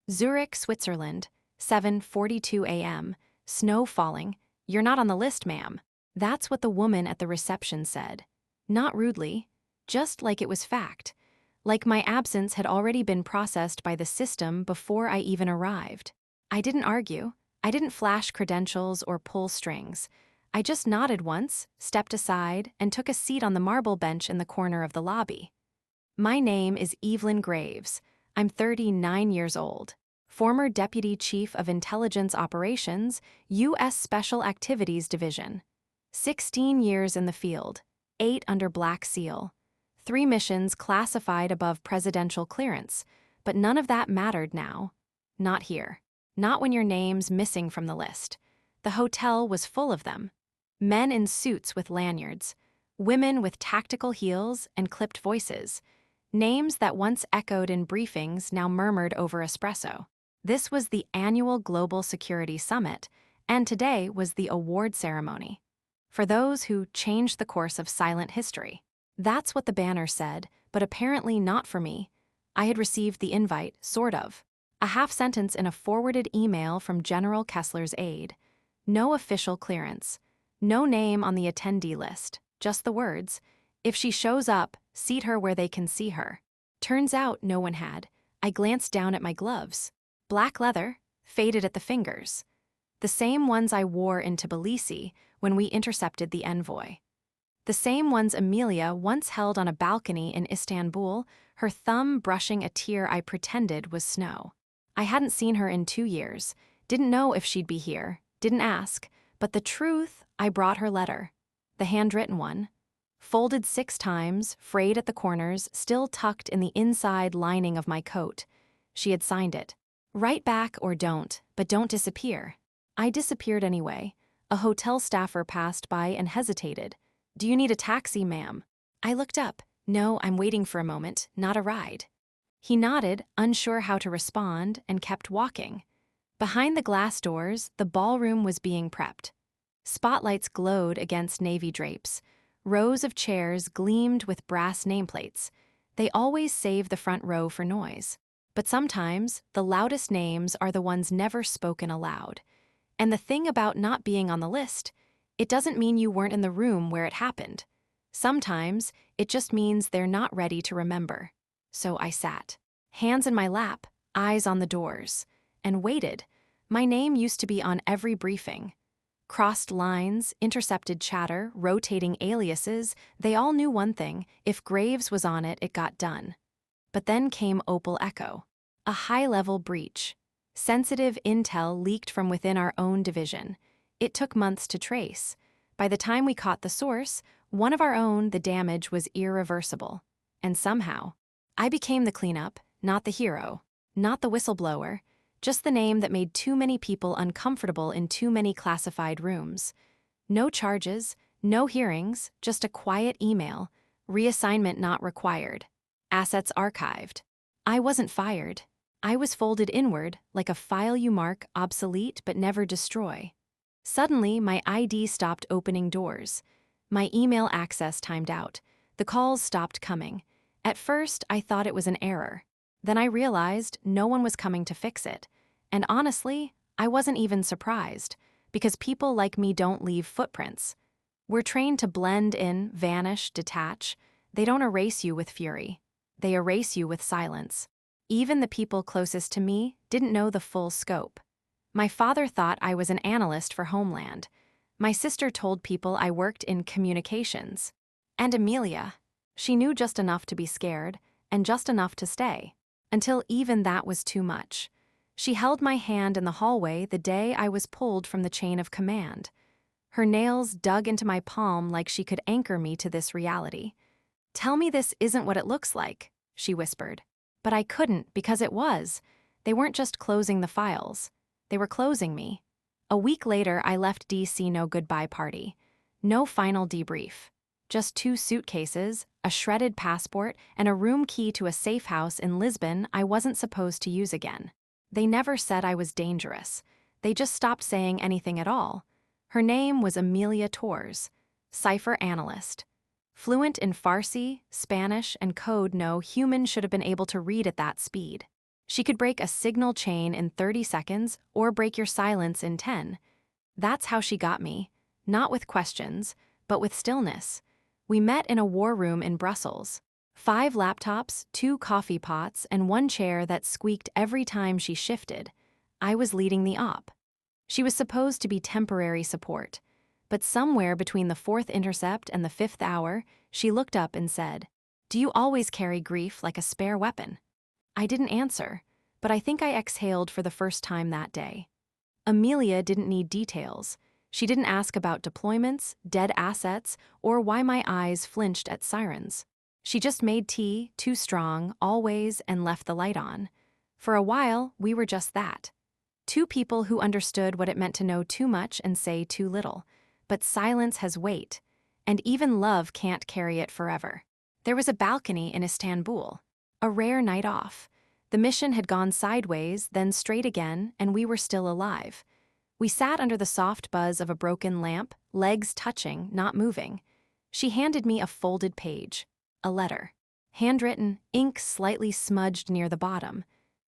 Zurich, Switzerland, 7:42 a.m., snow falling. You're not on the list, ma'am. That's what the woman at the reception said. Not rudely, just like it was fact. Like my absence had already been processed by the system before I even arrived. I didn't argue. I didn't flash credentials or pull strings. I just nodded once, stepped aside, and took a seat on the marble bench in the corner of the lobby. My name is Evelyn Graves. I'm 39 years old. Former Deputy Chief of Intelligence Operations, U.S. Special Activities Division. 16 years in the field, 8 under Black Seal. 3 missions classified above presidential clearance, but none of that mattered now. Not here. Not when your name's missing from the list. The hotel was full of them. Men in suits with lanyards. Women with tactical heels and clipped voices. Names that once echoed in briefings now murmured over espresso. This was the annual Global Security Summit, and today was the award ceremony. For those who changed the course of silent history. That's what the banner said, but apparently not for me. I had received the invite, sort of. A half sentence in a forwarded email from General Kessler's aide. No official clearance. No name on the attendee list, just the words, "If she shows up, seat her where they can see her." Turns out no one had. I glanced down at my gloves. Black leather, faded at the fingers. The same ones I wore in Tbilisi when we intercepted the envoy. The same ones Amelia once held on a balcony in Istanbul, her thumb brushing a tear I pretended was snow. I hadn't seen her in 2 years, didn't know if she'd be here, didn't ask, but the truth, I brought her letter. The handwritten one. Folded 6 times, frayed at the corners, still tucked in the inside lining of my coat. She had signed it. Write back or don't, but don't disappear. I disappeared anyway. A hotel staffer passed by and hesitated. "Do you need a taxi, ma'am?" I looked up. "No, I'm waiting for a moment, not a ride." He nodded, unsure how to respond, and kept walking. Behind the glass doors, the ballroom was being prepped. Spotlights glowed against navy drapes. Rows of chairs gleamed with brass nameplates. They always save the front row for noise. But sometimes, the loudest names are the ones never spoken aloud. And the thing about not being on the list, it doesn't mean you weren't in the room where it happened. Sometimes, it just means they're not ready to remember. So I sat, hands in my lap, eyes on the doors, and waited. My name used to be on every briefing. Crossed lines, intercepted chatter, rotating aliases, they all knew one thing: if Graves was on it, it got done. But then came Opal Echo. A high-level breach. Sensitive intel leaked from within our own division. It took months to trace. By the time we caught the source, one of our own, the damage was irreversible. And somehow, I became the cleanup, not the hero, not the whistleblower, just the name that made too many people uncomfortable in too many classified rooms. No charges, no hearings, just a quiet email, reassignment not required, assets archived. I wasn't fired. I was folded inward, like a file you mark, obsolete but never destroy. Suddenly, my ID stopped opening doors. My email access timed out. The calls stopped coming. At first, I thought it was an error. Then I realized no one was coming to fix it. And honestly, I wasn't even surprised, because people like me don't leave footprints. We're trained to blend in, vanish, detach. They don't erase you with fury. They erase you with silence. Even the people closest to me didn't know the full scope. My father thought I was an analyst for Homeland. My sister told people I worked in communications. And Amelia, she knew just enough to be scared, and just enough to stay. Until even that was too much. She held my hand in the hallway the day I was pulled from the chain of command. Her nails dug into my palm like she could anchor me to this reality. "Tell me this isn't what it looks like," she whispered. But I couldn't, because it was. They weren't just closing the files. They were closing me. A week later, I left DC no goodbye party. No final debrief. Just 2 suitcases, a shredded passport, and a room key to a safe house in Lisbon I wasn't supposed to use again. They never said I was dangerous. They just stopped saying anything at all. Her name was Amelia Torres, cipher analyst. Fluent in Farsi, Spanish, and code no human should have been able to read at that speed. She could break a signal chain in 30 seconds or break your silence in 10. That's how she got me, not with questions, but with stillness. We met in a war room in Brussels. 5 laptops, 2 coffee pots, and 1 chair that squeaked every time she shifted. I was leading the op. She was supposed to be temporary support. But somewhere between the 4th intercept and the 5th hour, she looked up and said, "Do you always carry grief like a spare weapon?" I didn't answer, but I think I exhaled for the first time that day. Amelia didn't need details. She didn't ask about deployments, dead assets, or why my eyes flinched at sirens. She just made tea, too strong, always, and left the light on. For a while, we were just that. 2 people who understood what it meant to know too much and say too little. But silence has weight, and even love can't carry it forever. There was a balcony in Istanbul. A rare night off. The mission had gone sideways, then straight again, and we were still alive. We sat under the soft buzz of a broken lamp, legs touching, not moving. She handed me a folded page. A letter. Handwritten, ink slightly smudged near the bottom.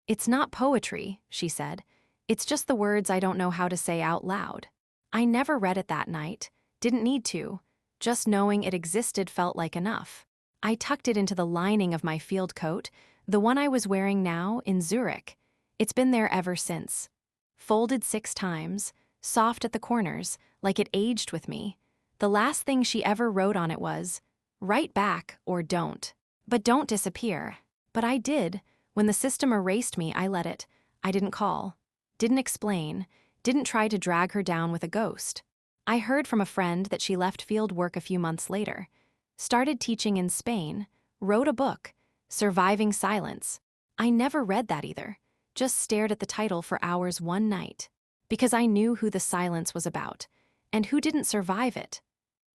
"It's not poetry," she said. "It's just the words I don't know how to say out loud." I never read it that night. Didn't need to. Just knowing it existed felt like enough. I tucked it into the lining of my field coat, the one I was wearing now in Zurich. It's been there ever since. Folded 6 times, soft at the corners, like it aged with me. The last thing she ever wrote on it was, "Write back or don't. But don't disappear." But I did. When the system erased me, I let it. I didn't call. Didn't explain. Didn't try to drag her down with a ghost. I heard from a friend that she left field work a few months later. Started teaching in Spain. Wrote a book. Surviving Silence. I never read that either. Just stared at the title for hours one night. Because I knew who the silence was about. And who didn't survive it.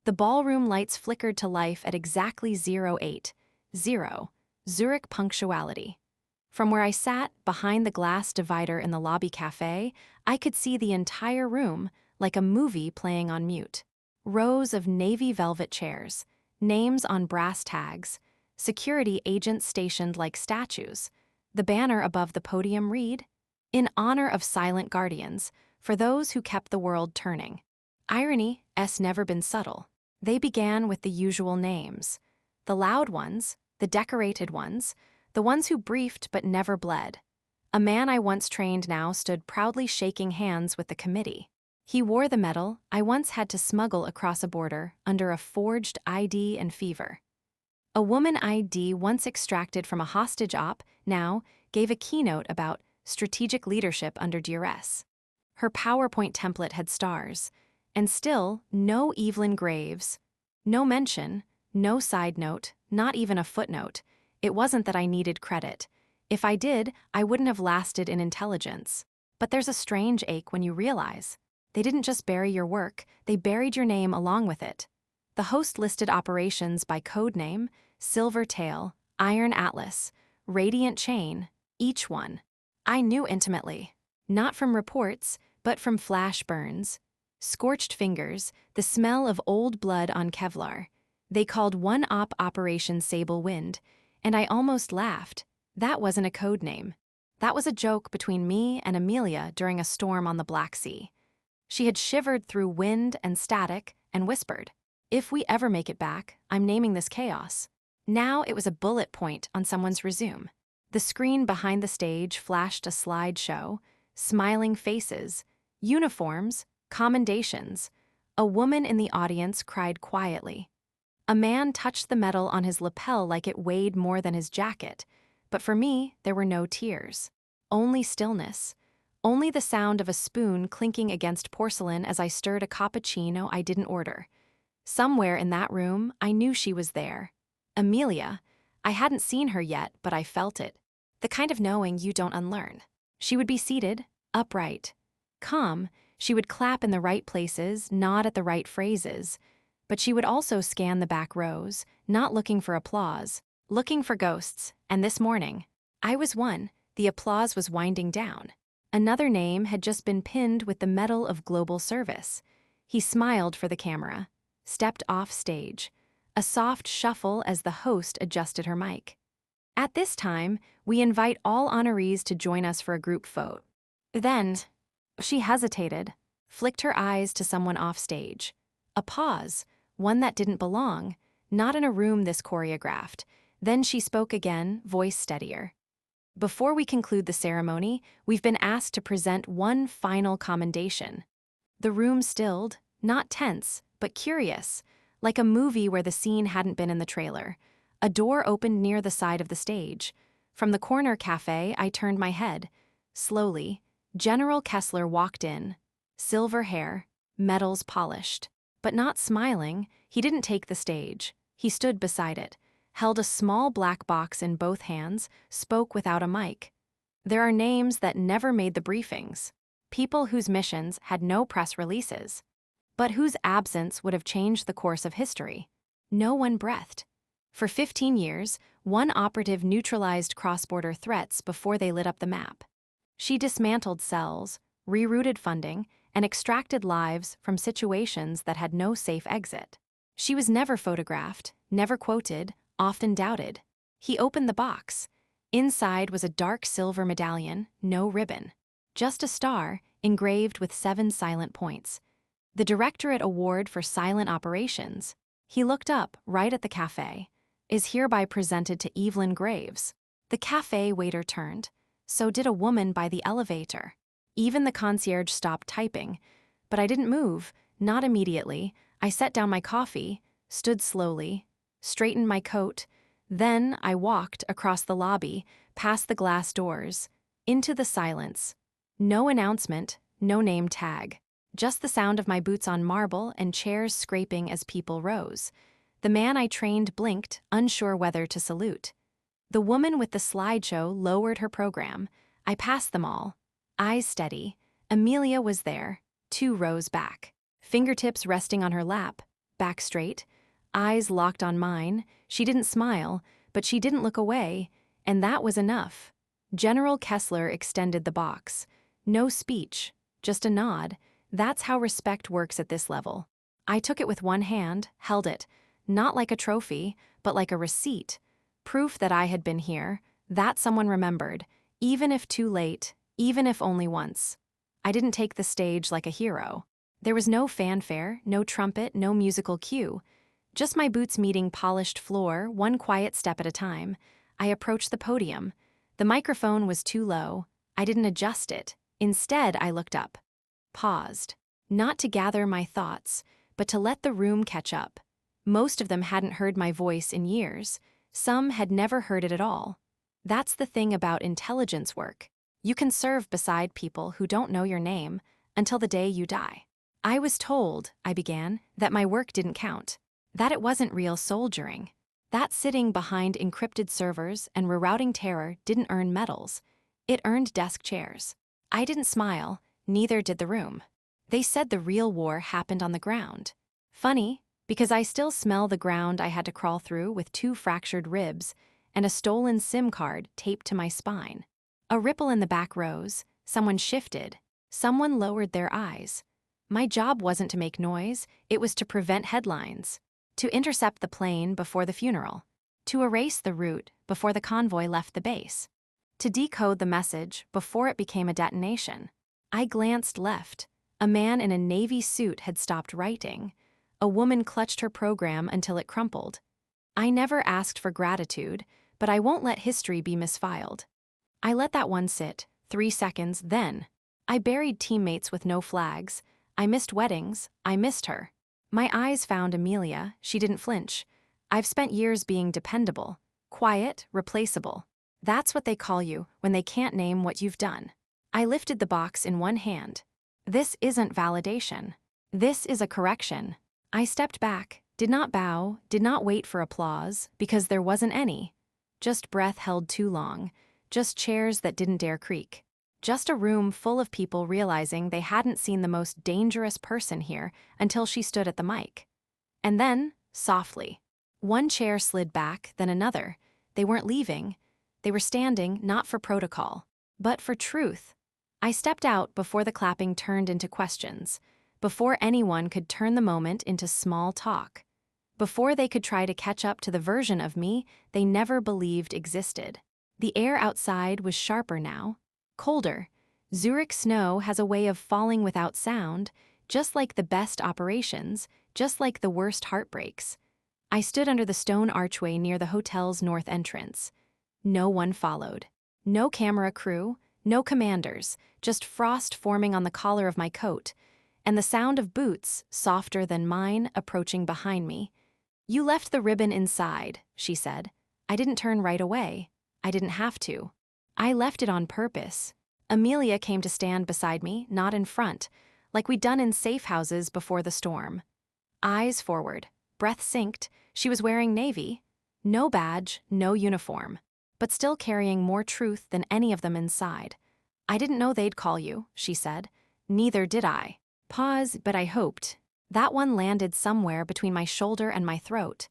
The ballroom lights flickered to life at exactly 08:00. Zurich punctuality. From where I sat, behind the glass divider in the lobby cafe, I could see the entire room, like a movie playing on mute. Rows of navy velvet chairs, names on brass tags, security agents stationed like statues. The banner above the podium read, "In honor of silent guardians, for those who kept the world turning." Irony has never been subtle. They began with the usual names. The loud ones, the decorated ones, the ones who briefed but never bled. A man I once trained now stood proudly shaking hands with the committee. He wore the medal I once had to smuggle across a border under a forged ID and fever. A woman ID once extracted from a hostage op now gave a keynote about strategic leadership under duress. Her PowerPoint template had stars, and still no Evelyn Graves. No mention, no side note, not even a footnote. It wasn't that I needed credit. If I did, I wouldn't have lasted in intelligence. But there's a strange ache when you realize. They didn't just bury your work, they buried your name along with it. The host listed operations by code name, Silver Tail, Iron Atlas, Radiant Chain, each one. I knew intimately. Not from reports, but from flash burns. Scorched fingers, the smell of old blood on Kevlar. They called one op Operation Sable Wind, and I almost laughed. That wasn't a code name. That was a joke between me and Amelia during a storm on the Black Sea. She had shivered through wind and static and whispered, "If we ever make it back, I'm naming this chaos." Now it was a bullet point on someone's resume. The screen behind the stage flashed a slideshow, smiling faces, uniforms, commendations. A woman in the audience cried quietly. A man touched the metal on his lapel like it weighed more than his jacket, but for me, there were no tears. Only stillness. Only the sound of a spoon clinking against porcelain as I stirred a cappuccino I didn't order. Somewhere in that room, I knew she was there. Amelia. I hadn't seen her yet, but I felt it. The kind of knowing you don't unlearn. She would be seated, upright. Calm, she would clap in the right places, nod at the right phrases. But she would also scan the back rows, not looking for applause, looking for ghosts, and this morning, I was one, the applause was winding down. Another name had just been pinned with the Medal of Global Service. He smiled for the camera, stepped off stage, a soft shuffle as the host adjusted her mic. At this time, we invite all honorees to join us for a group vote. Then, she hesitated, flicked her eyes to someone off stage. A pause, one that didn't belong, not in a room this choreographed. Then she spoke again, voice steadier. Before we conclude the ceremony, we've been asked to present one final commendation. The room stilled, not tense, but curious, like a movie where the scene hadn't been in the trailer. A door opened near the side of the stage. From the corner cafe, I turned my head. Slowly, General Kessler walked in. Silver hair, medals polished. But not smiling, he didn't take the stage. He stood beside it, held a small black box in both hands, spoke without a mic. There are names that never made the briefings. People whose missions had no press releases, but whose absence would have changed the course of history. No one breathed. For 15 years, one operative neutralized cross-border threats before they lit up the map. She dismantled cells, rerouted funding, and extracted lives from situations that had no safe exit. She was never photographed, never quoted, often doubted. He opened the box. Inside was a dark silver medallion, no ribbon. Just a star, engraved with 7 silent points. The Directorate Award for Silent Operations. He looked up, right at the cafe. Is hereby presented to Evelyn Graves. The cafe waiter turned. So did a woman by the elevator. Even the concierge stopped typing. But I didn't move, not immediately. I set down my coffee, stood slowly, straightened my coat. Then I walked across the lobby, past the glass doors, into the silence. No announcement, no name tag. Just the sound of my boots on marble and chairs scraping as people rose. The man I trained blinked, unsure whether to salute. The woman with the slideshow lowered her program. I passed them all. Eyes steady. Amelia was there, 2 rows back. Fingertips resting on her lap, back straight. Eyes locked on mine. She didn't smile, but she didn't look away, and that was enough. General Kessler extended the box. No speech, just a nod. That's how respect works at this level. I took it with one hand, held it. Not like a trophy, but like a receipt. Proof that I had been here, that someone remembered, even if too late, even if only once. I didn't take the stage like a hero. There was no fanfare, no trumpet, no musical cue. Just my boots meeting polished floor, one quiet step at a time. I approached the podium. The microphone was too low. I didn't adjust it. Instead, I looked up. Paused. Not to gather my thoughts, but to let the room catch up. Most of them hadn't heard my voice in years. Some had never heard it at all. That's the thing about intelligence work. You can serve beside people who don't know your name until the day you die. I was told, I began, that my work didn't count. That it wasn't real soldiering. That sitting behind encrypted servers and rerouting terror didn't earn medals. It earned desk chairs. I didn't smile, neither did the room. They said the real war happened on the ground. Funny, because I still smell the ground I had to crawl through with 2 fractured ribs and a stolen SIM card taped to my spine. A ripple in the back rows, someone shifted, someone lowered their eyes. My job wasn't to make noise, it was to prevent headlines, to intercept the plane before the funeral, to erase the route before the convoy left the base, to decode the message before it became a detonation. I glanced left. A man in a navy suit had stopped writing. A woman clutched her program until it crumpled. I never asked for gratitude, but I won't let history be misfiled. I let that one sit, 3 seconds, then. I buried teammates with no flags. I missed weddings. I missed her. My eyes found Amelia. She didn't flinch. I've spent years being dependable, quiet, replaceable. That's what they call you when they can't name what you've done. I lifted the box in one hand. This isn't validation. This is a correction. I stepped back, did not bow, did not wait for applause, because there wasn't any. Just breath held too long, just chairs that didn't dare creak. Just a room full of people realizing they hadn't seen the most dangerous person here until she stood at the mic. And then, softly, one chair slid back, then another. They weren't leaving. They were standing not for protocol, but for truth. I stepped out before the clapping turned into questions, before anyone could turn the moment into small talk. before they could try to catch up to the version of me they never believed existed. The air outside was sharper now, colder. Zurich snow has a way of falling without sound, just like the best operations, just like the worst heartbreaks. I stood under the stone archway near the hotel's north entrance. No one followed. No camera crew, no commanders, just frost forming on the collar of my coat, and the sound of boots, softer than mine, approaching behind me. "You left the ribbon inside," she said. "I didn't turn right away. I didn't have to. I left it on purpose." Amelia came to stand beside me, not in front, like we'd done in safe houses before the storm. Eyes forward, breath synced, she was wearing navy. No badge, no uniform, but still carrying more truth than any of them inside. "I didn't know they'd call you," she said. "Neither did I." Pause, but I hoped. That one landed somewhere between my shoulder and my throat.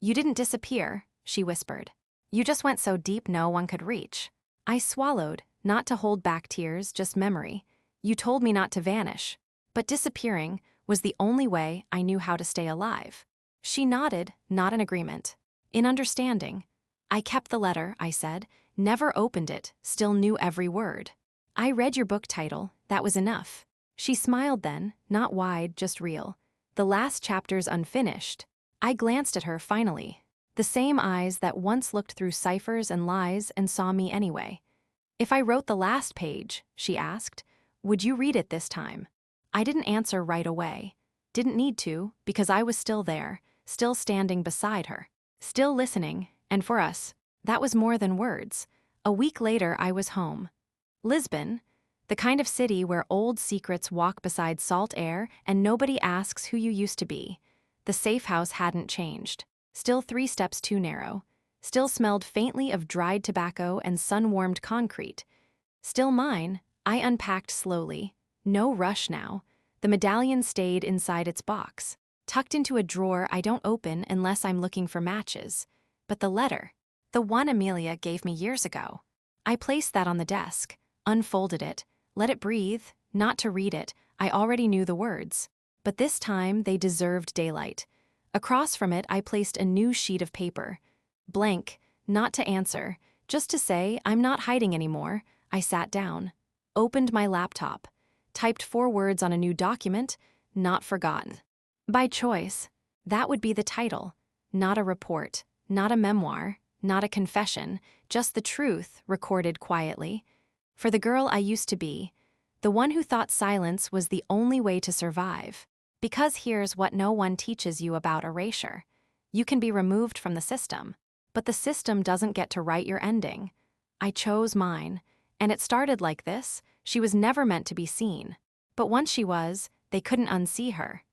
"You didn't disappear," she whispered. "You just went so deep no one could reach." I swallowed, not to hold back tears, just memory. "You told me not to vanish." But disappearing was the only way I knew how to stay alive. She nodded, not in agreement. In understanding. "I kept the letter," I said. "Never opened it, still knew every word. I read your book title, that was enough." She smiled then, not wide, just real. "The last chapter's unfinished." I glanced at her finally. The same eyes that once looked through ciphers and lies and saw me anyway. "If I wrote the last page," she asked, "would you read it this time?" I didn't answer right away. Didn't need to, because I was still there, still standing beside her, still listening, and for us, that was more than words. A week later I was home. Lisbon, the kind of city where old secrets walk beside salt air and nobody asks who you used to be. The safe house hadn't changed. Still 3 steps too narrow. Still smelled faintly of dried tobacco and sun-warmed concrete. Still mine. I unpacked slowly. No rush now. The medallion stayed inside its box, tucked into a drawer I don't open unless I'm looking for matches. But the letter, the one Amelia gave me years ago. I placed that on the desk, unfolded it, let it breathe, not to read it. I already knew the words. But this time they deserved daylight. Across from it I placed a new sheet of paper. Blank, not to answer, just to say I'm not hiding anymore. I sat down, opened my laptop, typed 4 words on a new document, not forgotten. By choice. That would be the title. Not a report, not a memoir, not a confession, just the truth recorded quietly. For the girl I used to be, the one who thought silence was the only way to survive. Because here's what no one teaches you about erasure. You can be removed from the system, but the system doesn't get to write your ending. I chose mine, and it started like this. She was never meant to be seen. But once she was, they couldn't unsee her.